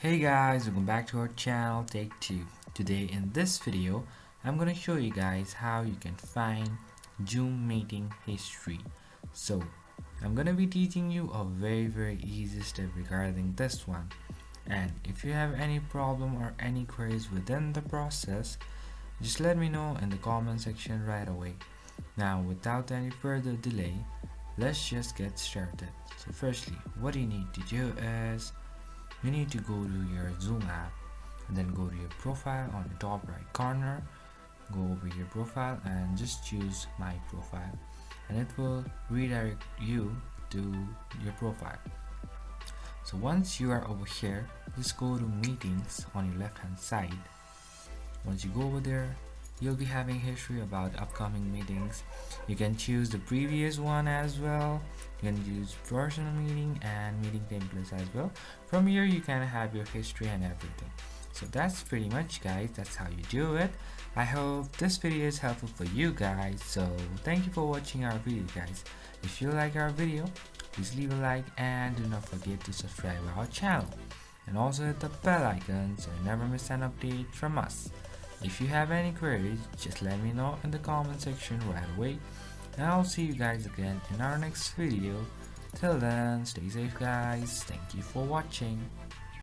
Hey guys, welcome back to our channel Take 2. Today in this video, I'm gonna show you guys how you can find Zoom meeting history. So, I'm gonna be teaching you a very easy step regarding this one. And if you have any problem or any queries within the process, just let me know in the comment section right away. Now, without any further delay, let's just get started. So firstly, what you need to do is you need to go to your Zoom app and then go to your profile on the top right corner. Go over your profile and just choose my profile, and it will redirect you to your profile. So once you are over here, just go to meetings on your left hand side. Once you go over there, you'll be having history about upcoming meetings. You can choose the previous one as well. You can use personal meeting and meeting templates as well. From here you can have your history and everything. So that's pretty much, guys, that's how you do it. I hope this video is helpful for you guys. So thank you for watching our video, guys. If you like our video, please leave a like and do not forget to subscribe our channel, and also hit the bell icon so you never miss an update from us. If you have any queries, just let me know in the comment section right away, and I'll see you guys again in our next video. Till then, stay safe guys. Thank you for watching.